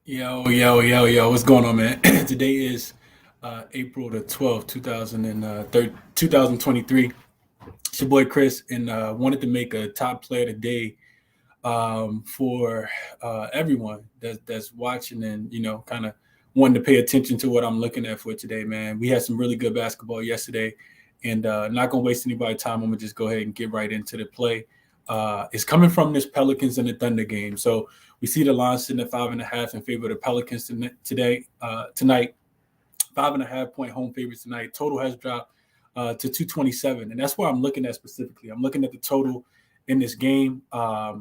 Yo. What's going on, man? Today is April the 12th, 2023. It's your boy Chris, and wanted to make a top player today for everyone that's watching and, kind of wanting to pay attention to what I'm looking at for today, man. We had some really good basketball yesterday, and not going to waste anybody's time. I'm going to just go ahead and get right into the play. It's coming from this Pelicans and the Thunder game. So we see the line sitting at 5.5 in favor of the Pelicans tonight. 5.5 point home favorites tonight. Total has dropped to 227, and that's what I'm looking at specifically. I'm looking at the total in this game. I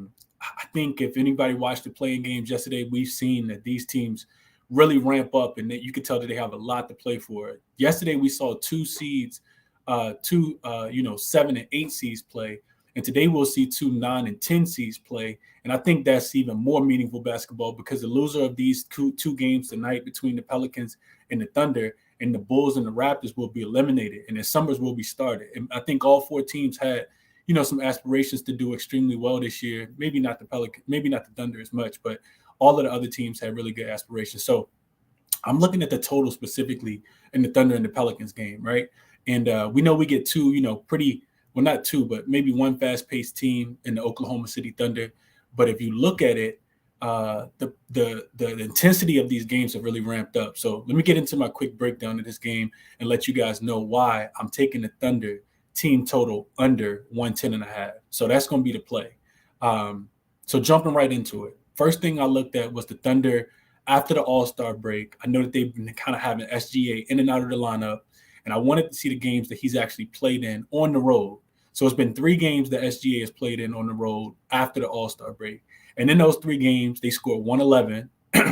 think if anybody watched the playing games yesterday, we've seen that these teams really ramp up, and that you can tell that they have a lot to play for. Yesterday, we saw two seeds, 7 and 8 seeds play, and today we'll see 2 9 and 10 seeds play. And I think that's even more meaningful basketball because the loser of these two games tonight between the Pelicans and the Thunder and the Bulls and the Raptors will be eliminated, and the summers will be started. And I think all four teams had, some aspirations to do extremely well this year. Maybe not the Pelicans, maybe not the Thunder as much, but all of the other teams had really good aspirations. So I'm looking at the total specifically in the Thunder and the Pelicans game, right? And we know we get two, not two, but maybe one fast-paced team in the Oklahoma City Thunder. But if you look at it, the intensity of these games have really ramped up. So let me get into my quick breakdown of this game and let you guys know why I'm taking the Thunder team total under 110.5. So that's going to be the play. So jumping right into it. First thing I looked at was the Thunder after the All-Star break. I know that they've been kind of having SGA in and out of the lineup, and I wanted to see the games that he's actually played in on the road. So it's been 3 games that SGA has played in on the road after the All-Star break. And in those 3 games, they scored 111,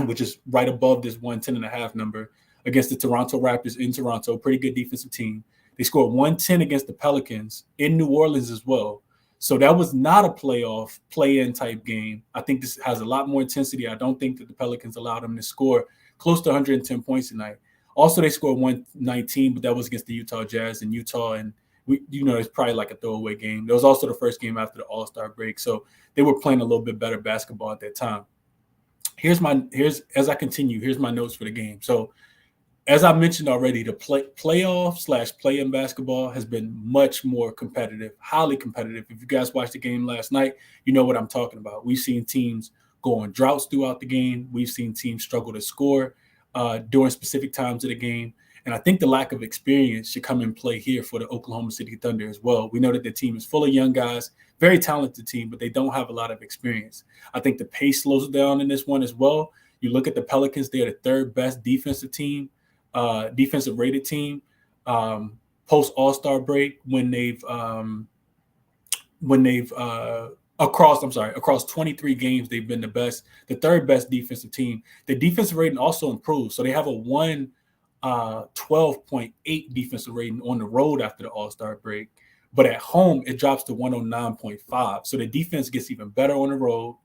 which is right above this 110.5 number against the Toronto Raptors in Toronto. Pretty good defensive team. They scored 110 against the Pelicans in New Orleans as well. So that was not a playoff, play-in type game. I think this has a lot more intensity. I don't think that the Pelicans allowed them to score close to 110 points tonight. Also, they scored 119, but that was against the Utah Jazz in Utah, and it's probably like a throwaway game. That was also the first game after the All-Star break, so they were playing a little bit better basketball at that time. Here's my notes for the game. So as I mentioned already, the playoff/play-in basketball has been much more competitive, highly competitive. If you guys watched the game last night, you know what I'm talking about. We've seen teams go on droughts throughout the game. We've seen teams struggle to score during specific times of the game. And I think the lack of experience should come in play here for the Oklahoma City Thunder as well. We know that the team is full of young guys, very talented team, but they don't have a lot of experience. I think the pace slows down in this one as well. You look at the Pelicans, they're the 3rd best defensive rated team post All-Star break across 23 games, they've been the 3rd best defensive team. The defensive rating also improved. So they have a 12.8 defensive rating on the road after the All-Star break. But at home, it drops to 109.5. So the defense gets even better on the road.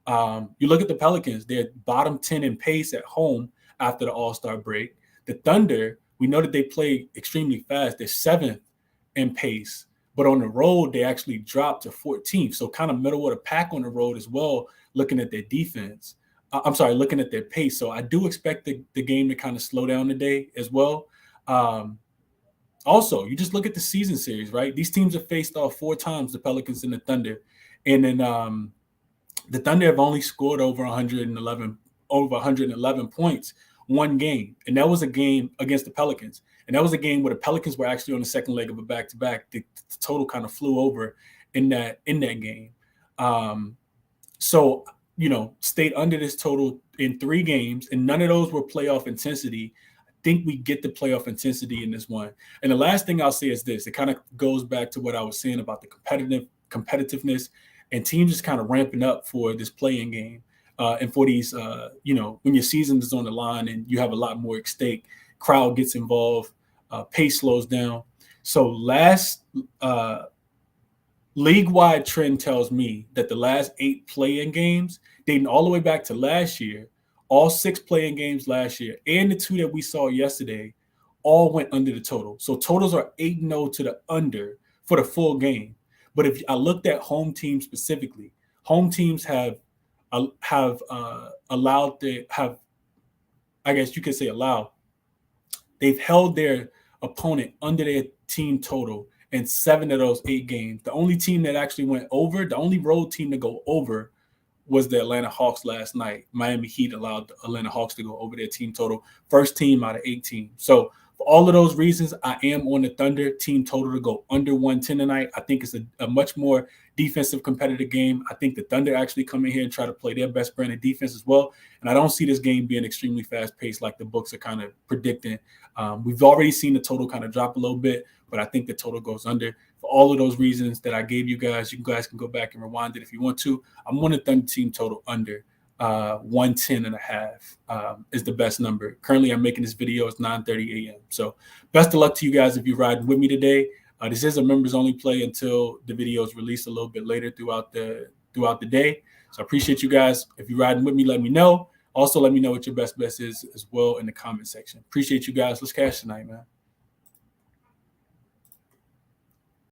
You look at the Pelicans, they're bottom 10 in pace at home after the All-Star break. The Thunder, we know that they play extremely fast. They're 7th in pace. But on the road, they actually dropped to 14th. So kind of middle of the pack on the road as well, looking at their defense. Looking at their pace. So I do expect the game to kind of slow down today as well. Also, you just look at the season series, right? These teams have faced off 4 times, the Pelicans and the Thunder. And then the Thunder have only scored over 111 points one game. And that was a game against the Pelicans. And that was a game where the Pelicans were actually on the second leg of a back-to-back. The total kind of flew over in that game. So stayed under this total in 3 games, and none of those were playoff intensity. I think we get the playoff intensity in this one. And the last thing I'll say is this. It kind of goes back to what I was saying about the competitiveness and teams just kind of ramping up for this play-in game. And for these, when your season is on the line and you have a lot more at stake, crowd gets involved, pace slows down. So last league-wide trend tells me that the last 8 play-in games, dating all the way back to last year, all 6 play-in games last year, and the 2 that we saw yesterday, all went under the total. So totals are 8-0 to the under for the full game. But if I looked at home teams specifically, home teams have I guess you could say allow, they've held their opponent under their team total in 7 of those 8 games. The only team that actually went over, the only road team to go over was the Atlanta Hawks last night. Miami Heat allowed the Atlanta Hawks to go over their team total. First team out of 18. So for all of those reasons, I am on the Thunder team total to go under 110 tonight. I think it's a much more defensive competitive game. I think the Thunder actually come in here and try to play their best brand of defense as well. And I don't see this game being extremely fast-paced like the books are kind of predicting. We've already seen the total kind of drop a little bit, but I think the total goes under. For all of those reasons that I gave you guys can go back and rewind it if you want to. I'm on the Thunder team total under 110.5 is the best number. Currently, I'm making this video. It's 9:30 a.m. So best of luck to you guys if you're riding with me today. This is a members only play until the video is released a little bit later throughout the day. So I appreciate you guys. If you're riding with me, let me know. Also, let me know what your best bet is as well in the comment section. Appreciate you guys. Let's cash tonight, man.